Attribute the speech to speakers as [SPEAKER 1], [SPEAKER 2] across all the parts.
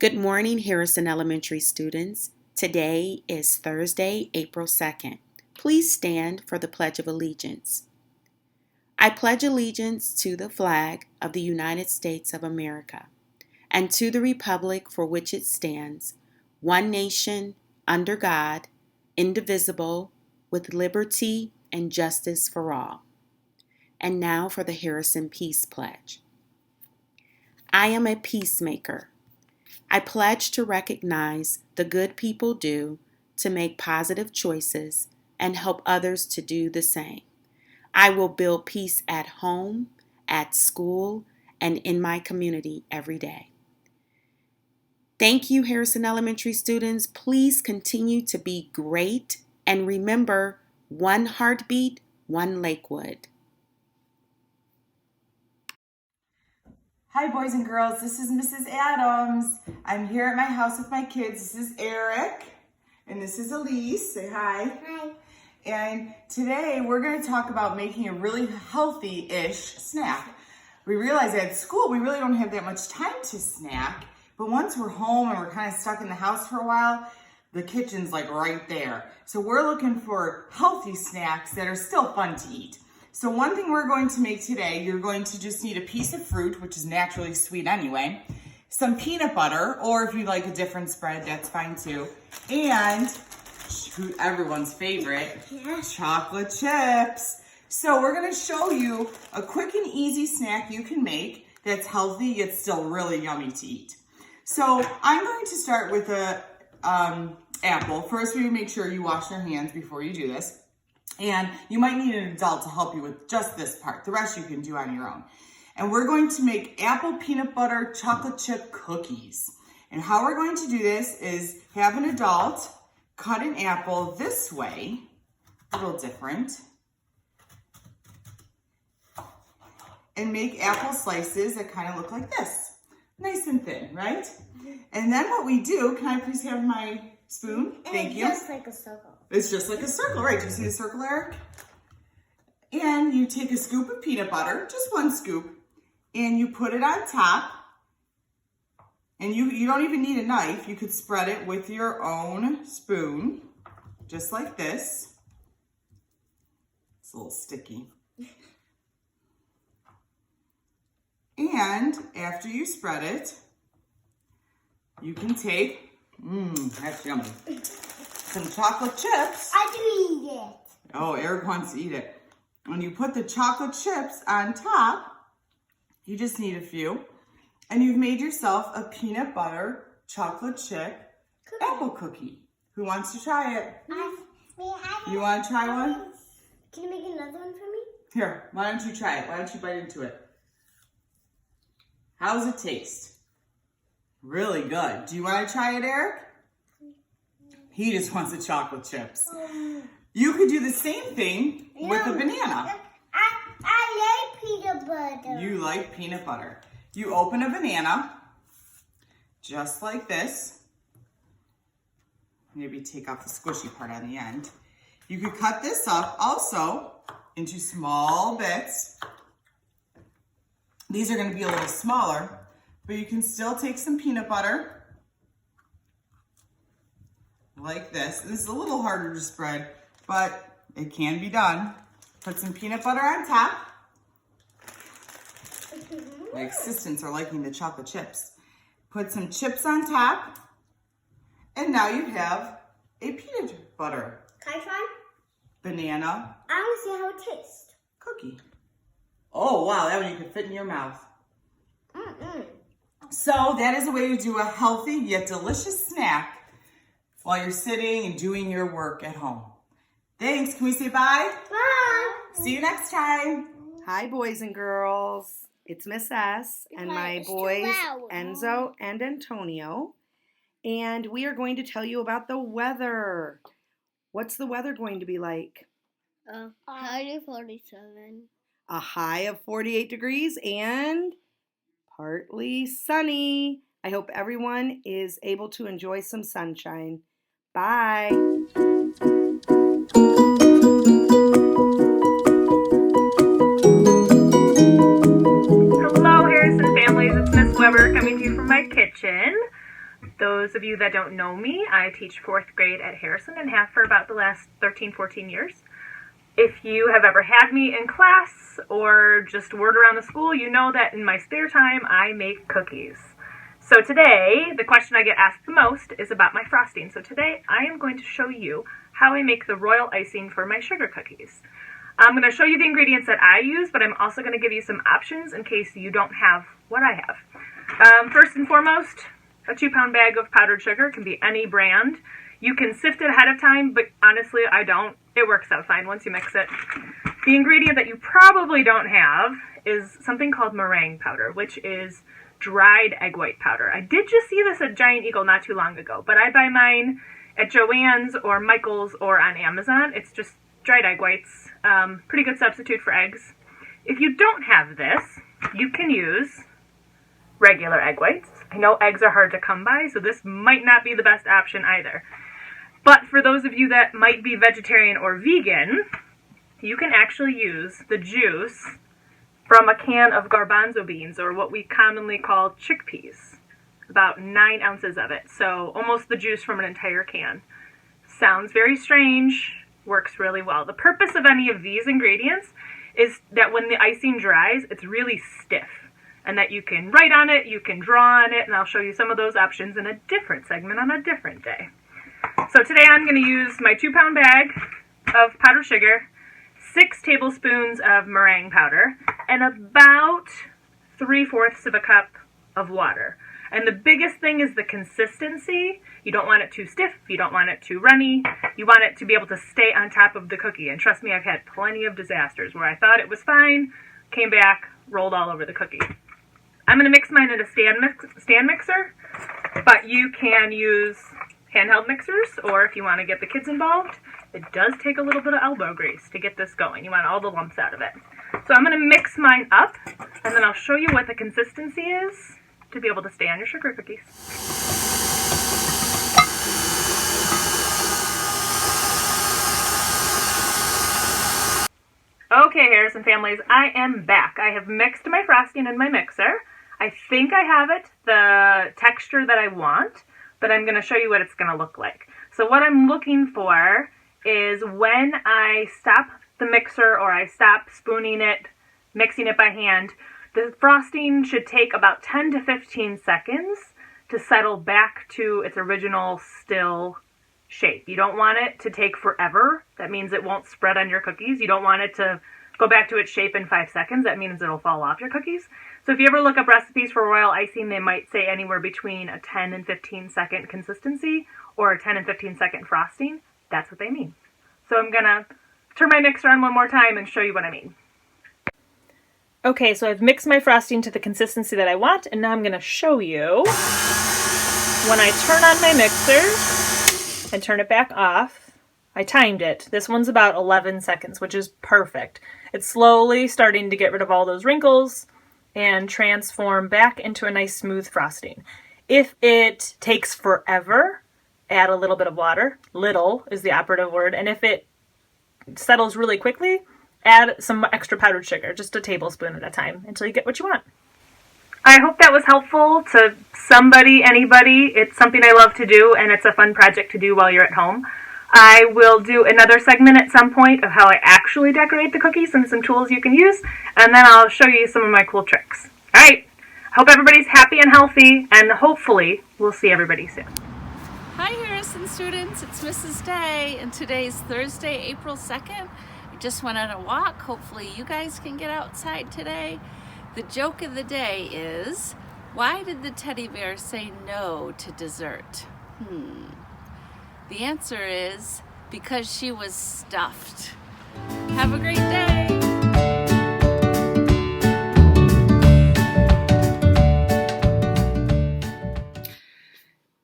[SPEAKER 1] Good morning, Harrison Elementary students. Today is Thursday, April 2nd. Please stand for the Pledge of Allegiance. I pledge allegiance to the flag of the United States of America and to the republic for which it stands, one nation, under God, indivisible, with liberty and justice for all. And now for the Harrison Peace Pledge. I am a peacemaker. I pledge to recognize the good people do to make positive choices and help others to do the same. I will build peace at home, at school, and in my community every day. Thank you, Harrison Elementary students. Please continue to be great and remember, one heartbeat, one Lakewood.
[SPEAKER 2] Hi boys and girls, this is Mrs. Adams. I'm here at my house with my kids. This is Eric and this is Elise. Say hi.
[SPEAKER 3] Hi.
[SPEAKER 2] And today we're going to talk about making a really healthy-ish snack. We realize at school we really don't have that much time to snack, but once we're home and we're kind of stuck in the house for a while, the kitchen's like right there. So we're looking for healthy snacks that are still fun to eat. So one thing we're going to make today, you're going to just need a piece of fruit, which is naturally sweet anyway, some peanut butter, or if you like a different spread, that's fine too, and everyone's favorite, chocolate chips. So we're going to show you a quick and easy snack you can make that's healthy yet still really yummy to eat. So I'm going to start with a apple. First, we make sure you wash your hands before you do this. And you might need an adult to help you with just this part. The rest you can do on your own. And we're going to make apple peanut butter chocolate chip cookies. And how we're going to do this is have an adult cut an apple this way, a little different, and make apple slices that kind of look like this. Nice and thin, right? And then what we do, can I please have my spoon? Thank you.
[SPEAKER 3] It's just like a circle.
[SPEAKER 2] It's just like a circle, right? Do you see the circle, Eric? And you take a scoop of peanut butter, just one scoop, and you put it on top. And you don't even need a knife. You could spread it with your own spoon, just like this. It's a little sticky. And after you spread it, you can take, that's yummy, some chocolate chips.
[SPEAKER 3] I do eat it.
[SPEAKER 2] Oh, Eric wants to eat it. When you put the chocolate chips on top, you just need a few, and you've made yourself a peanut butter chocolate chip apple cookie. Who wants to try it? You want to try one?
[SPEAKER 3] Can you make another one for me?
[SPEAKER 2] Here, why don't you try it? Why don't you bite into it? How does it taste? Really good. Do you want to try it, Eric? He just wants the chocolate chips. You could do the same thing with a banana.
[SPEAKER 3] I like peanut butter.
[SPEAKER 2] You like peanut butter. You open a banana, just like this. Maybe take off the squishy part on the end. You could cut this up also into small bits. These are going to be a little smaller, but you can still take some peanut butter like this. This is a little harder to spread, but it can be done. Put some peanut butter on top. My assistants are liking the chocolate chips. Put some chips on top, and now you have a peanut butter,
[SPEAKER 3] Can I try?
[SPEAKER 2] banana,
[SPEAKER 3] I want to see how it tastes.
[SPEAKER 2] cookie. Oh, wow, that one you can fit in your mouth. So that is a way to do a healthy yet delicious snack while you're sitting and doing your work at home. Thanks. Can we say bye?
[SPEAKER 3] Bye.
[SPEAKER 2] See you next time.
[SPEAKER 1] Hi, boys and girls. It's Miss S and my
[SPEAKER 3] It's too
[SPEAKER 1] boys,
[SPEAKER 3] loud.
[SPEAKER 1] Enzo and Antonio. And we are going to tell you about the weather. What's the weather going to be like?
[SPEAKER 3] High 47.
[SPEAKER 1] A high of 48 degrees and partly sunny. I hope everyone is able to enjoy some sunshine. Bye.
[SPEAKER 4] Hello, Harrison families. It's Miss Weber coming to you from my kitchen. Those of you that don't know me, I teach 4th grade at Harrison and have for about the last 13, 14 years. If you have ever had me in class or just word around the school, you know that in my spare time I make cookies. So today, the question I get asked the most is about my frosting. So today I am going to show you how I make the royal icing for my sugar cookies. I'm going to show you the ingredients that I use, but I'm also going to give you some options in case you don't have what I have. First and foremost, a 2-pound bag of powdered sugar. Can be any brand. You can sift it ahead of time, but honestly, I don't. It works out fine once you mix it. The ingredient that you probably don't have is something called meringue powder, which is dried egg white powder. I did just see this at Giant Eagle not too long ago, but I buy mine at Joann's or Michael's or on Amazon. It's just dried egg whites. Pretty good substitute for eggs. If you don't have this, you can use regular egg whites. I know eggs are hard to come by, so this might not be the best option either. But for those of you that might be vegetarian or vegan, you can actually use the juice from a can of garbanzo beans, or what we commonly call chickpeas. About 9 ounces of it, so almost the juice from an entire can. Sounds very strange, works really well. The purpose of any of these ingredients is that when the icing dries, it's really stiff, and that you can write on it, you can draw on it, and I'll show you some of those options in a different segment on a different day. So today I'm going to use my 2-pound bag of powdered sugar, 6 tablespoons of meringue powder, and about 3/4 of a cup of water. And the biggest thing is the consistency. You don't want it too stiff, you don't want it too runny, you want it to be able to stay on top of the cookie. And trust me, I've had plenty of disasters where I thought it was fine, came back, rolled all over the cookie. I'm going to mix mine in a stand mixer, but you can use handheld mixers, or if you want to get the kids involved, it does take a little bit of elbow grease to get this going. You want all the lumps out of it. So I'm going to mix mine up, and then I'll show you what the consistency is to be able to stay on your sugar cookies. Okay, Harrison families, I am back. I have mixed my frosting in my mixer. I think I have it, the texture that I want, but I'm going to show you what it's going to look like. So what I'm looking for is when I stop the mixer or I stop spooning it, mixing it by hand, the frosting should take about 10 to 15 seconds to settle back to its original still shape. You don't want it to take forever. That means it won't spread on your cookies. You don't want it to go back to its shape in 5 seconds. That means it'll fall off your cookies. So if you ever look up recipes for royal icing, they might say anywhere between a 10 and 15 second consistency or a 10 and 15 second frosting. That's what they mean. So I'm going to turn my mixer on one more time and show you what I mean. Okay, so I've mixed my frosting to the consistency that I want, and now I'm going to show you when I turn on my mixer and turn it back off. I timed it. This one's about 11 seconds, which is perfect. It's slowly starting to get rid of all those wrinkles and transform back into a nice smooth frosting. If it takes forever, add a little bit of water. Little is the operative word. And if it settles really quickly, add some extra powdered sugar, just a tablespoon at a time, until you get what you want. I hope that was helpful to somebody, anybody. It's something I love to do, and it's a fun project to do while you're at home. I will do another segment at some point of how I actually decorate the cookies and some tools you can use, and then I'll show you some of my cool tricks. All right, hope everybody's happy and healthy, and hopefully we'll see everybody soon.
[SPEAKER 5] Hi Harrison students, it's Mrs. Day, and today's Thursday, April 2nd. I just went on a walk. Hopefully you guys can get outside today. The joke of the day is, why did the teddy bear say no to dessert? The answer is because she was stuffed. Have a great day.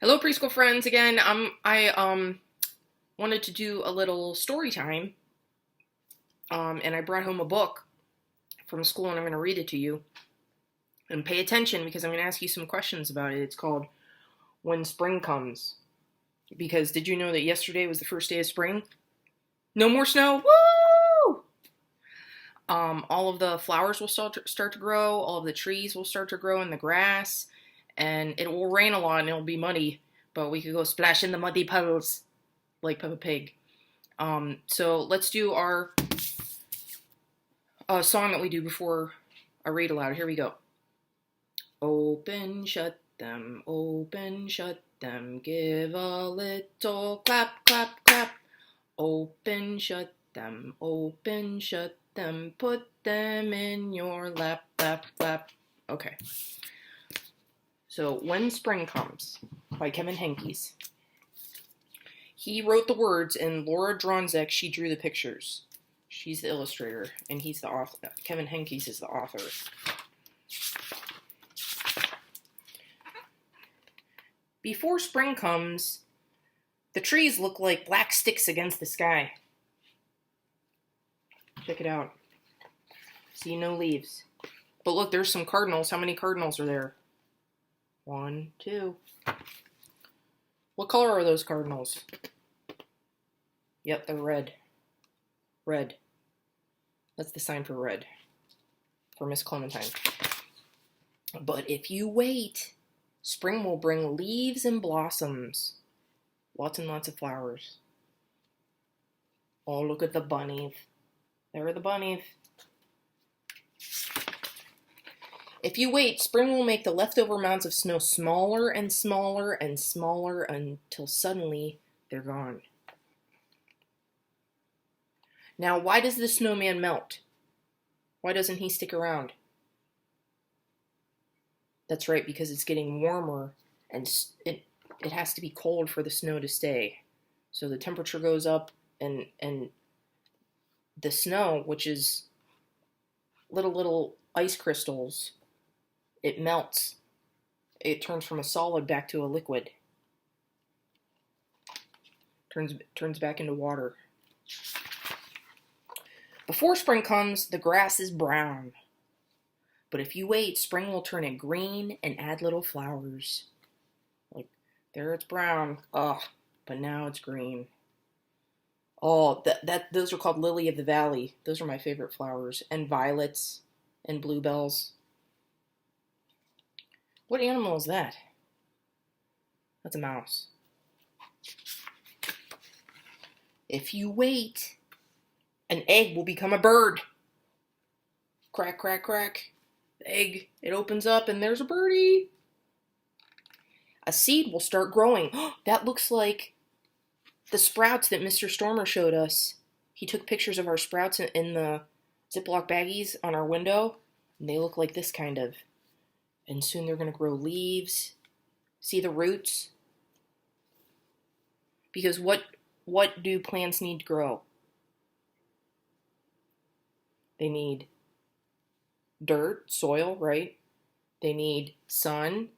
[SPEAKER 6] Hello preschool friends again. I wanted to do a little story time. And I brought home a book from school and I'm going to read it to you. And pay attention because I'm going to ask you some questions about it. It's called When Spring Comes. Because did you know that yesterday was the first day of spring? No more snow. Woo! All of the flowers will start to grow. All of the trees will start to grow in the grass. And it will rain a lot and it'll be muddy. but we could go splash in the muddy puddles like Peppa Pig. So let's do our song that we do before I read aloud. Here we go. Open, shut them, give a little clap, clap, clap. Open, shut them, put them in your lap, lap, lap. Okay. So, When Spring Comes by Kevin Henkes. He wrote the words, and Laura Dronzek, she drew the pictures. She's the illustrator, and he's the author. Kevin Henkes is the author. Before spring comes, the trees look like black sticks against the sky. Check it out. See no leaves. But look, there's some cardinals. How many cardinals are there? 1, 2. What color are those cardinals? Yep, they're red. Red. That's the sign for red. For Miss Clementine. But if you wait, spring will bring leaves and blossoms. Lots and lots of flowers. Oh, look at the bunnies. There are the bunnies. If you wait, spring will make the leftover mounds of snow smaller and smaller and smaller until suddenly they're gone. Now, why does the snowman melt? Why doesn't he stick around? That's right, because it's getting warmer and it has to be cold for the snow to stay. So the temperature goes up and the snow, which is little ice crystals, it melts. It turns from a solid back to a liquid. Turns back into water. Before spring comes, the grass is brown. But if you wait, spring will turn it green and add little flowers. Like, there it's brown. Oh, but now it's green. Oh, those are called lily of the valley. Those are my favorite flowers. And violets and bluebells. What animal is that? That's a mouse. If you wait, an egg will become a bird. Crack, crack, crack. The egg, it opens up and there's a birdie. A seed will start growing. That looks like the sprouts that Mr. Stormer showed us. He took pictures of our sprouts in the Ziploc baggies on our window. And they look like this kind of. And soon they're going to grow leaves. See the roots? Because what do plants need to grow? They need dirt, soil, right? They need sun,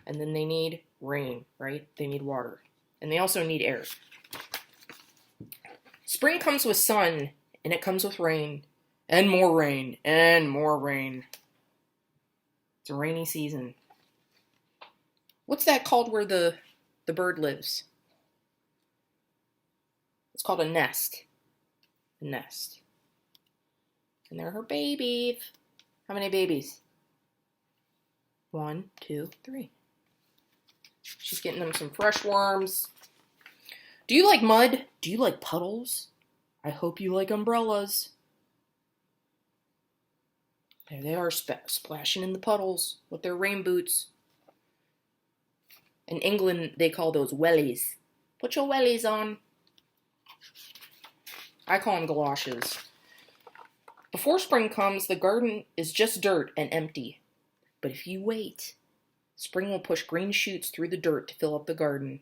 [SPEAKER 6] and then they need rain, right? They need water. And they also need air. Spring comes with sun, and it comes with rain, and more rain, and more rain. It's a rainy season. What's that called where the bird lives? It's called a nest. A nest. And they're her babies. How many babies? 1, 2, 3. She's getting them some fresh worms. Do you like mud? Do you like puddles? I hope you like umbrellas. There they are, splashing in the puddles with their rain boots. In England, they call those wellies. Put your wellies on. I call them galoshes. Before spring comes, the garden is just dirt and empty. But if you wait, spring will push green shoots through the dirt to fill up the garden.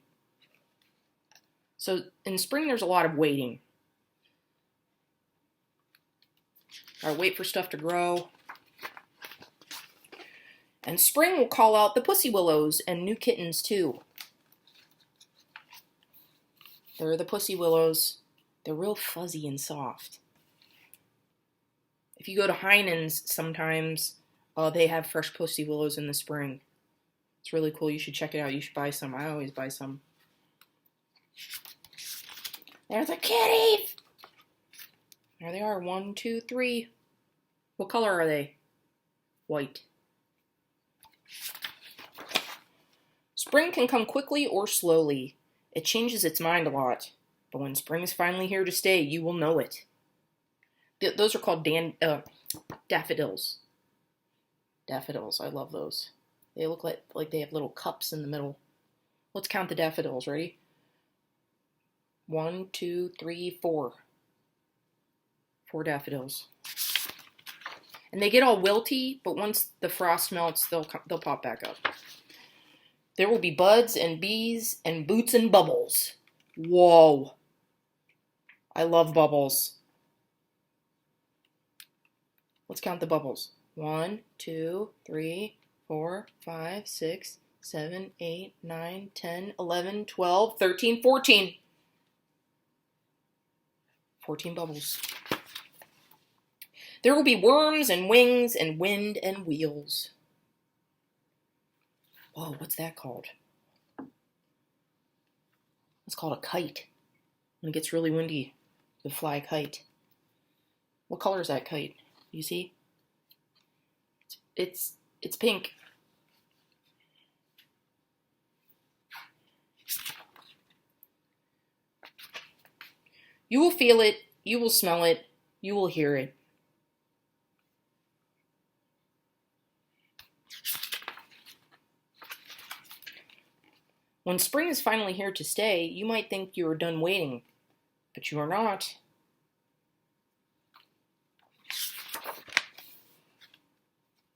[SPEAKER 6] So in spring, there's a lot of waiting. I wait for stuff to grow. And spring will call out the pussy willows and new kittens too. There are the pussy willows. They're real fuzzy and soft. If you go to Heinen's sometimes, they have fresh pussy willows in the spring. It's really cool. You should check it out. You should buy some. I always buy some. There's a kitty! There they are. 1, 2, 3. What color are they? White. Spring can come quickly or slowly. It changes its mind a lot. But when spring is finally here to stay, you will know it. Those are called daffodils. Daffodils, I love those. They look like they have little cups in the middle. Let's count the daffodils. Ready? 1, 2, 3, 4. 4 daffodils. And they get all wilty, but once the frost melts, they'll pop back up. There will be buds and bees and boots and bubbles. Whoa. I love bubbles. Let's count the bubbles. 1, 2, 3, 4, 5, 6, 7, 8, 9, 10, 11, 12, 13, 14. 14 bubbles. There will be worms and wings and wind and wheels. Whoa, what's that called? It's called a kite. When it gets really windy, you fly a kite. What color is that kite? You see? It's pink. You will feel it, you will smell it, you will hear it. When spring is finally here to stay, you might think you are done waiting, but you are not.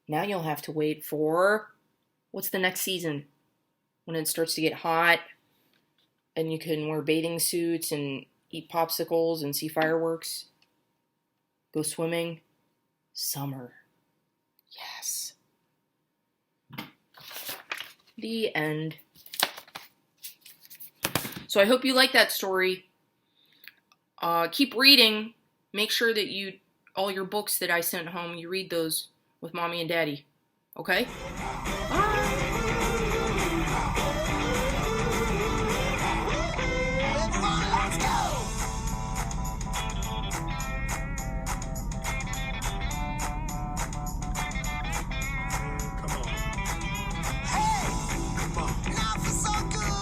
[SPEAKER 6] Now you'll have to wait for, what's the next season? When it starts to get hot and you can wear bathing suits and eat popsicles and see fireworks. Go swimming. Summer. Yes. The end. So I hope you like that story. Keep reading. Make sure that all your books that I sent home, you read those with Mommy and Daddy. Okay?